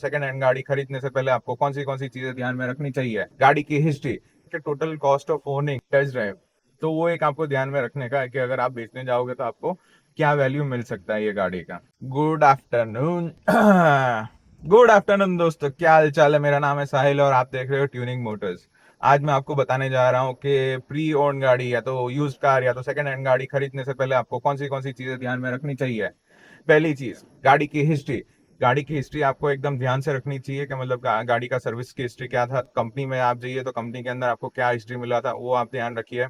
Second hand गाड़ी खरीदने से पहले आपको कौन सी चीजें ध्यान में रखनी चाहिए, गाड़ी की हिस्ट्री के total cost of owning test drive. तो वो एक आपको ध्यान में रखने का है कि अगर आप बेचने जाओगे तो आपको क्या वैल्यू मिल सकता है ये गाड़ी का। Good afternoon. गुड आफ्टरनून दोस्तों, क्या हाल चाल है। मेरा नाम है साहिल और आप देख रहे हो ट्यूनिंग मोटर्स। आज मैं आपको बताने जा रहा हूँ कि प्री ओन गाड़ी या तो यूज कार या तो सेकंड हैंड गाड़ी खरीदने से पहले आपको कौन सी चीजें ध्यान में रखनी चाहिए। पहली चीज, गाड़ी की हिस्ट्री। गाड़ी की हिस्ट्री आपको एकदम ध्यान से रखनी चाहिए कि मतलब गाड़ी का सर्विस की हिस्ट्री क्या था। कंपनी में आप जाइए तो कंपनी के अंदर आपको क्या हिस्ट्री मिला था वो आप ध्यान रखिए।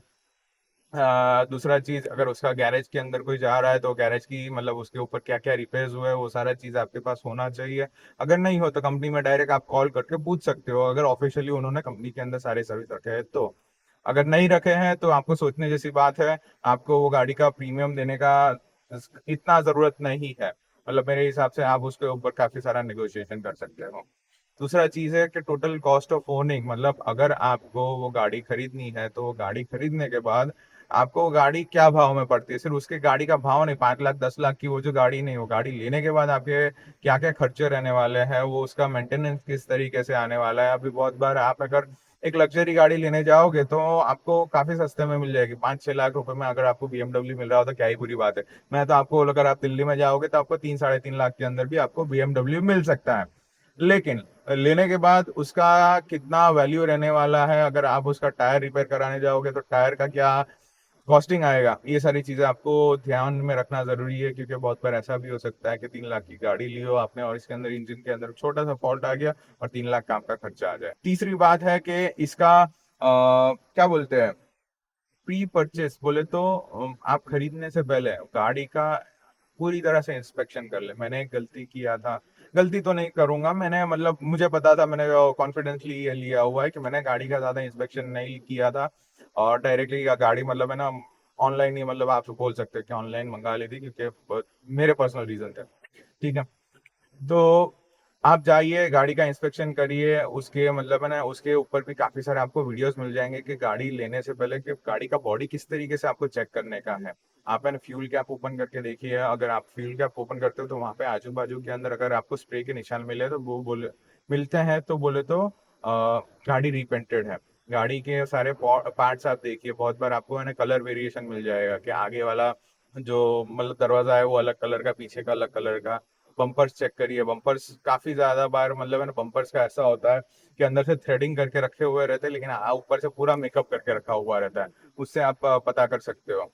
दूसरा चीज, अगर उसका गैरेज के अंदर कोई जा रहा है तो गैरेज की मतलब उसके ऊपर क्या क्या रिपेयर्स हुए हैं वो सारा चीज आपके पास होना चाहिए। अगर नहीं हो तो कंपनी में डायरेक्ट आप कॉल करके पूछ सकते हो, अगर ऑफिशियली उन्होंने कंपनी के अंदर सारे सर्विस रखे हैं तो। अगर नहीं रखे हैं तो आपको सोचने जैसी बात है, आपको वो गाड़ी का प्रीमियम देने का इतना जरूरत नहीं है। मतलब मेरे हिसाब से आप उसके ऊपर काफी सारा नेगोशिएशन कर सकते हो। दूसरा चीज है कि टोटल कॉस्ट ऑफ ओनिंग, मतलब अगर आपको वो गाड़ी खरीदनी है तो वो गाड़ी खरीदने के बाद आपको वो गाड़ी क्या भाव में पड़ती है। सिर्फ उसके गाड़ी का भाव नहीं, 5 लाख 10 लाख की वो जो गाड़ी नहीं, वो गाड़ी लेने के बाद आपके क्या क्या खर्चे रहने वाले हैं, वो उसका मेंटेनेंस किस तरीके से आने वाला है। अभी बहुत बार आप अगर एक लग्जरी गाड़ी लेने जाओगे तो आपको काफी सस्ते में मिल जाएगी, 5-6 लाख रुपए में। अगर आपको बीएमडब्ल्यू मिल रहा हो तो क्या ही बुरी बात है। मैं तो आपको, अगर आप दिल्ली में जाओगे तो आपको 3-3.5 लाख के अंदर भी आपको बीएमडब्ल्यू मिल सकता है। लेकिन लेने के बाद उसका कितना वैल्यू रहने वाला है, अगर आप उसका टायर रिपेयर कराने जाओगे तो टायर का क्या कॉस्टिंग आएगा, ये सारी चीजें आपको ध्यान में रखना जरूरी है। क्योंकि बहुत बार ऐसा भी हो सकता है कि 3 लाख की गाड़ी ली हो आपने और इसके अंदर इंजन के अंदर छोटा सा फॉल्ट आ गया और 3 लाख का आपका खर्चा आ जाए। तीसरी बात है कि इसका क्या बोलते हैं, प्री परचेस बोले तो आप खरीदने से पहले गाड़ी का पूरी तरह से इंस्पेक्शन कर ले। मैंने एक गलती किया था, गलती तो नहीं करूंगा, मैंने मतलब मुझे पता था, मैंने कॉन्फिडेंसली ये लिया हुआ है कि मैंने गाड़ी का ज्यादा इंस्पेक्शन नहीं किया था और डायरेक्टली गाड़ी मतलब है ना ऑनलाइन ही, मतलब आप बोल सकते हैं कि ऑनलाइन मंगा ली थी क्योंकि मेरे पर्सनल रीजन थे। ठीक है, तो आप जाइए गाड़ी का इंस्पेक्शन करिए, उसके मतलब है ना उसके ऊपर भी काफी सारे आपको वीडियोस मिल जाएंगे कि गाड़ी लेने से पहले कि गाड़ी का बॉडी किस तरीके से आपको चेक करने का है। आप है ना फ्यूल कैप ओपन करके देखिए, अगर आप फ्यूल कैप ओपन करते हो तो वहां पे आजू बाजू के अंदर अगर आपको स्प्रे के निशान मिले तो वो बोले मिलते हैं तो बोले तो गाड़ी रिपेंटेड है। गाड़ी के सारे पार्ट्स आप देखिए, बहुत बार आपको है ना कलर वेरिएशन मिल जाएगा कि आगे वाला जो मतलब दरवाजा है वो अलग कलर का, पीछे का अलग कलर का। बम्पर्स चेक करिए, बम्पर्स काफी ज्यादा बार मतलब है ना बम्पर्स का ऐसा होता है कि अंदर से थ्रेडिंग करके रखे हुए रहते हैं लेकिन ऊपर से पूरा मेकअप करके रखा हुआ रहता है। उससे आप पता कर सकते हो।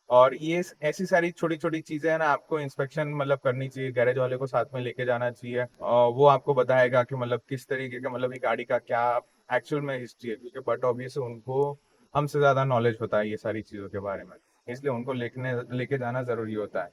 और ये ऐसी सारी छोटी छोटी चीजें हैं ना, आपको इंस्पेक्शन मतलब करनी चाहिए, गैरेज वाले को साथ में लेके जाना चाहिए और वो आपको बताएगा कि मतलब किस तरीके का मतलब ये गाड़ी का क्या एक्चुअल में हिस्ट्री है। क्योंकि बट ऑब्वियस उनको हमसे ज्यादा नॉलेज होता है ये सारी चीजों के बारे में, इसलिए उनको लेके जाना जरूरी होता है।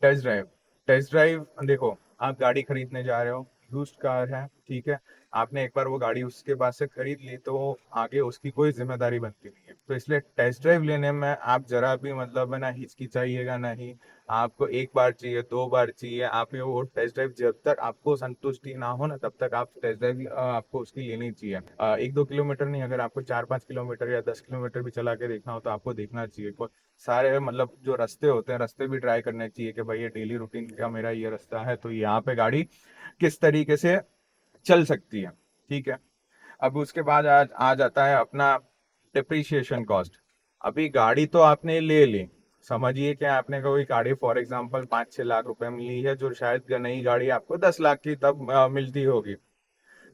Test drive. टेस्ट ड्राइव देखो, आप गाड़ी खरीदने जा रहे हो, यूज्ड कार है, ठीक है। आपने एक बार वो गाड़ी उसके पास से खरीद ली तो आगे उसकी कोई जिम्मेदारी बनती नहीं है, तो इसलिए टेस्ट ड्राइव लेने में आप जरा भी मतलब है ना हिचकिचाइएगा नहीं। आपको एक बार चाहिए, 2 बार चाहिए, आप ये वो टेस्ट ड्राइव जब तक आपको संतुष्टि ना हो ना तब तक आप टेस्ट ड्राइव आपको उसकी लेनी चाहिए। 1-2 किलोमीटर नहीं, अगर आपको 4-5 किलोमीटर या 10 किलोमीटर भी चला के देखना हो तो आपको देखना चाहिए। सारे मतलब जो रास्ते होते हैं, रास्ते भी ट्राई करने चाहिए कि भाई ये डेली रूटीन का मेरा ये रास्ता है तो यहाँ पे गाड़ी किस तरीके से चल सकती है। ठीक है, अब उसके बाद आ जाता है अपना डिप्रिसिएशन कॉस्ट। अभी गाड़ी तो आपने ले ली, समझिए कि आपने कोई गाड़ी फॉर एग्जांपल 5-6 लाख रुपए में ली है, जो शायद नई गाड़ी आपको 10 लाख की तब मिलती होगी।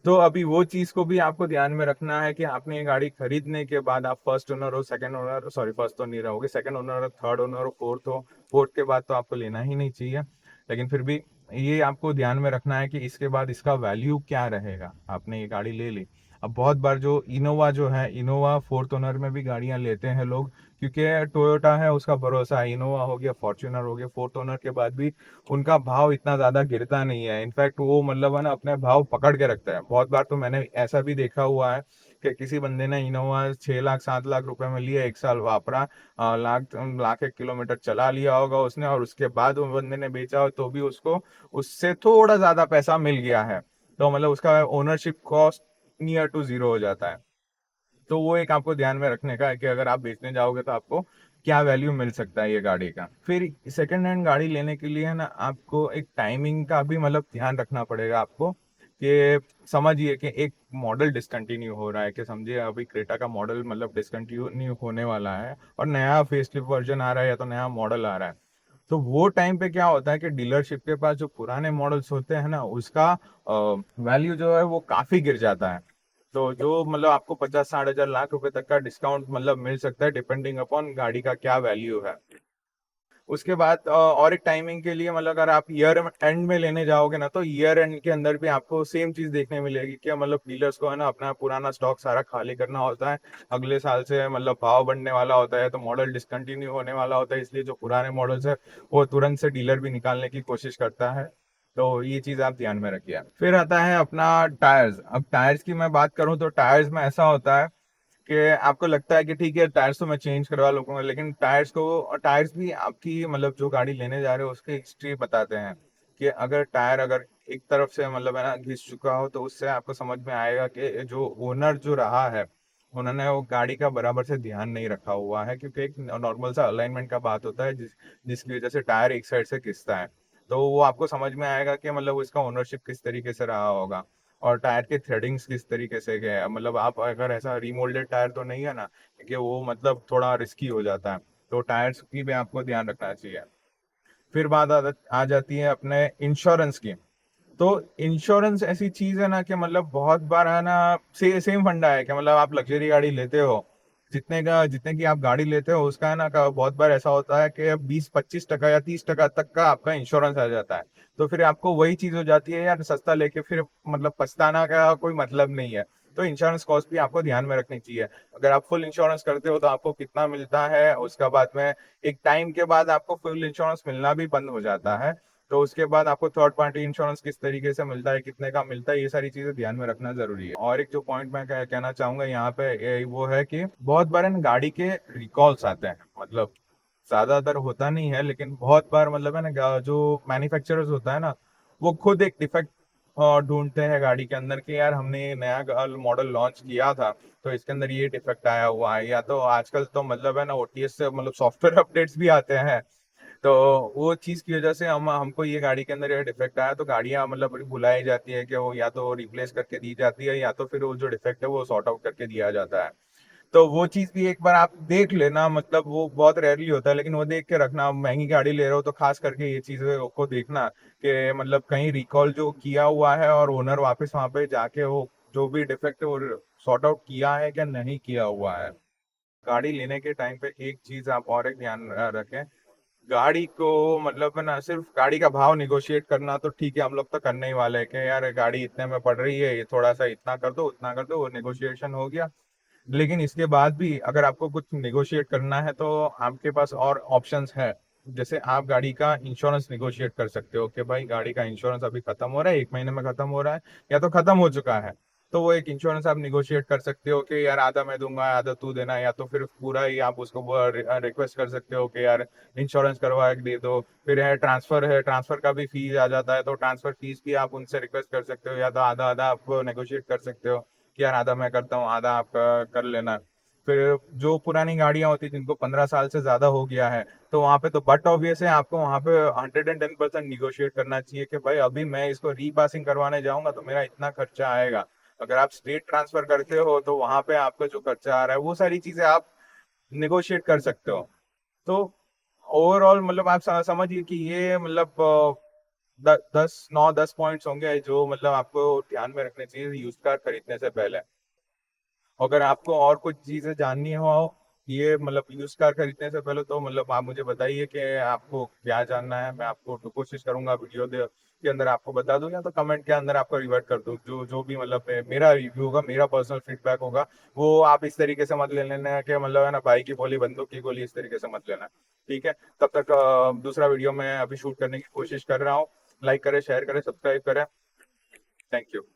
तो अभी वो चीज को भी आपको ध्यान में रखना है कि आपने ये गाड़ी खरीदने के बाद आप फर्स्ट ओनर हो, सेकंड ओनर, सॉरी फर्स्ट तो नहीं रहोगे, सेकंड ओनर हो, थर्ड ओनर हो, फोर्थ हो। फोर्थ के बाद तो आपको लेना ही नहीं चाहिए, लेकिन फिर भी ये आपको ध्यान में रखना है कि इसके बाद इसका वैल्यू क्या रहेगा। आपने ये गाड़ी ले ली, अब बहुत बार जो इनोवा जो है, इनोवा फोर्थ ओनर में भी गाड़ियां लेते हैं लोग, क्योंकि टोयोटा है उसका भरोसा है। इनोवा हो गया, फॉर्च्यूनर हो गया, फोर्थ ओनर के बाद भी उनका भाव इतना ज्यादा गिरता नहीं है। इनफैक्ट वो मतलब है ना अपने भाव पकड़ के रखता है। बहुत बार तो मैंने ऐसा भी देखा हुआ है कि किसी बंदे ने इनोवा 6 लाख 7 लाख रुपए में लिया, एक साल वापरा, लाख लाख 1 किलोमीटर चला लिया होगा उसने, और उसके बाद वो बंदे ने बेचा हो तो भी उसको उससे थोड़ा ज्यादा पैसा मिल गया है। तो मतलब उसका ownership cost near to zero हो जाता है। तो वो एक आपको ध्यान में रखने का है कि अगर आप बेचने जाओगे तो आपको क्या वैल्यू मिल सकता है ये गाड़ी का। फिर सेकंड हैंड गाड़ी लेने के लिए ना आपको एक टाइमिंग का भी मतलब ध्यान रखना पड़ेगा आपको, कि समझिए कि एक मॉडल डिसकंटिन्यू हो रहा है, कि समझिए अभी क्रेटा का मॉडल मतलब डिसकंटिन्यू होने वाला है और नया फेसलिफ्ट वर्जन आ रहा है या तो नया मॉडल आ रहा है। तो वो टाइम पे क्या होता है कि डीलरशिप के पास जो पुराने मॉडल्स होते हैं ना, उसका वैल्यू जो है वो काफी गिर जाता है। तो जो मतलब आपको 50-60 हज़ार लाख रुपए तक का डिस्काउंट मतलब मिल सकता है, डिपेंडिंग अपॉन गाड़ी का क्या वैल्यू है। उसके बाद और एक टाइमिंग के लिए मतलब अगर आप ईयर एंड में लेने जाओगे ना, तो ईयर एंड के अंदर भी आपको सेम चीज देखने मिलेगी कि मतलब डीलर्स को है ना अपना पुराना स्टॉक सारा खाली करना होता है। अगले साल से मतलब भाव बढ़ने वाला होता है, तो मॉडल डिसकंटिन्यू होने वाला होता है, इसलिए जो पुराने मॉडल्स है वो तुरंत से डीलर भी निकालने की कोशिश करता है। तो ये चीज आप ध्यान में रखिए। फिर आता है अपना टायर्स। अब टायर्स की मैं बात करूं तो टायर्स में ऐसा होता है कि आपको लगता है कि ठीक है टायर्स तो मैं चेंज करवा लूंगा, लेकिन टायर्स भी आपकी मतलब जो गाड़ी लेने जा रहे हो उसकी हिस्ट्री बताते हैं। कि अगर टायर अगर एक तरफ से मतलब है ना घिस चुका हो, तो उससे आपको समझ में आएगा कि जो ओनर जो रहा है, उन्होंने वो गाड़ी का बराबर से ध्यान नहीं रखा हुआ है, क्योंकि एक नॉर्मल सा अलाइनमेंट का बात होता है जिसकी वजह से टायर एक साइड से घिसता है। तो वो आपको समझ में आएगा कि मतलब उसका ओनरशिप किस तरीके से रहा होगा, और टायर के थ्रेडिंग्स किस तरीके से गए हैं। मतलब आप अगर ऐसा रीमोल्डेड टायर तो नहीं है ना, क्योंकि वो मतलब थोड़ा रिस्की हो जाता है। तो टायर्स की भी आपको ध्यान रखना चाहिए। फिर बात आ जाती है अपने इंश्योरेंस की। तो इंश्योरेंस ऐसी चीज है ना कि मतलब बहुत बार है ना, सेम फंडा है कि मतलब आप लग्जरी गाड़ी लेते हो, जितने की आप गाड़ी लेते हो उसका है ना बहुत बार ऐसा होता है कि 20-25% या 30% तक का आपका इंश्योरेंस आ जाता है। तो फिर आपको वही चीज हो जाती है यार, सस्ता लेके फिर मतलब पछताना का कोई मतलब नहीं है। तो इंश्योरेंस कॉस्ट भी आपको ध्यान में रखनी चाहिए। अगर आप फुल इंश्योरेंस करते हो तो आपको कितना मिलता है, उसका बाद में एक टाइम के बाद आपको फुल इंश्योरेंस मिलना भी बंद हो जाता है। तो उसके बाद आपको थर्ड पार्टी इंश्योरेंस किस तरीके से मिलता है, कितने का मिलता है, ये सारी चीजें ध्यान में रखना जरूरी है। और एक जो पॉइंट मैं कहना चाहूंगा यहाँ पे वो है कि बहुत बार इन गाड़ी के रिकॉल्स आते हैं। मतलब ज्यादातर होता नहीं है, लेकिन बहुत बार मतलब है ना जो मैन्युफैक्चरर्स होता है ना, वो खुद एक डिफेक्ट ढूंढते हैं गाड़ी के अंदर कि यार हमने ये नया मॉडल लॉन्च किया था, तो इसके अंदर ये डिफेक्ट आया हुआ है। या तो आजकल तो मतलब है ना ओटीएस से मतलब सॉफ्टवेयर अपडेट्स भी आते हैं। तो वो चीज की वजह से हमको ये गाड़ी के अंदर ये डिफेक्ट आया, तो गाड़ियां मतलब बुलाई जाती है कि वो या तो रिप्लेस करके दी जाती है, या तो फिर वो जो डिफेक्ट है वो सॉर्ट आउट करके दिया जाता है। तो वो चीज भी एक बार आप देख लेना, मतलब वो बहुत रेयरली होता है, लेकिन वो देख के रखना। महंगी गाड़ी ले रहे हो तो खास करके ये चीजें को देखना कि मतलब कहीं रिकॉल जो किया हुआ है और ओनर वापस वहां पे जाके वो जो भी डिफेक्ट है वो सॉर्ट आउट किया है क्या नहीं किया हुआ है। गाड़ी लेने के टाइम पे एक चीज आप और एक ध्यान रखें। गाड़ी को मतलब है ना सिर्फ गाड़ी का भाव निगोशिएट करना तो ठीक है, हम लोग तो करने ही वाले हैं कि यार गाड़ी इतने में पड़ रही है, ये थोड़ा सा इतना कर दो उतना कर दो, वो निगोशिएशन हो गया। लेकिन इसके बाद भी अगर आपको कुछ निगोशिएट करना है तो आपके पास और ऑप्शंस है। जैसे आप गाड़ी का इंश्योरेंस निगोशिएट कर सकते हो कि भाई गाड़ी का इंश्योरेंस अभी खत्म हो रहा है, 1 महीने में खत्म हो रहा है या तो खत्म हो चुका है। तो वो एक इंश्योरेंस आप निगोशिएट कर सकते हो कि यार आधा मैं दूंगा आधा तू देना, या तो फिर पूरा ही आप उसको रिक्वेस्ट कर सकते हो कि यार इंश्योरेंस करवा के दे दो। फिर है, ट्रांसफर का भी फीस आ जाता है, तो ट्रांसफर फीस भी आप उनसे रिक्वेस्ट कर सकते हो, या तो आधा आधा आप नेगोशिएट कर सकते हो कि यार आधा मैं करता हूँ आधा आप कर लेना। फिर जो पुरानी गाड़ियां होती जिनको 15 साल से ज्यादा हो गया है, तो वहां पे तो बट ऑब्वियस है आपको वहां पे 110% निगोशिएट करना चाहिए कि भाई अभी मैं इसको रीपासिंग करवाने जाऊंगा तो मेरा इतना खर्चा आएगा। अगर आप स्टेट ट्रांसफर करते हो तो वहां पे आपका जो खर्चा आ रहा है वो सारी चीजें आप निगोशिएट कर सकते हो। तो ओवरऑल मतलब आप समझिए कि ये मतलब 9-10 पॉइंट्स होंगे जो मतलब आपको ध्यान में रखने चाहिए यूज कार खरीदने से पहले। अगर आपको और कुछ चीजें जाननी हो ये मतलब यूज कार खरीदने से पहले, तो मतलब आप मुझे बताइए कि आपको क्या जानना है। मैं आपको तो कोशिश करूंगा के अंदर आपको बता दूं, या तो कमेंट के अंदर आपको रिवर्ट कर दूं। जो जो भी मतलब मेरा रिव्यू होगा, मेरा पर्सनल फीडबैक होगा, वो आप इस तरीके से मत ले लेना कि मतलब है ना भाई की बोली बंदूक की गोली, इस तरीके से मत लेना। ठीक है। तब तक दूसरा वीडियो मैं अभी शूट करने की कोशिश कर रहा हूँ। लाइक करें, शेयर करें, सब्सक्राइब करें। Thank you.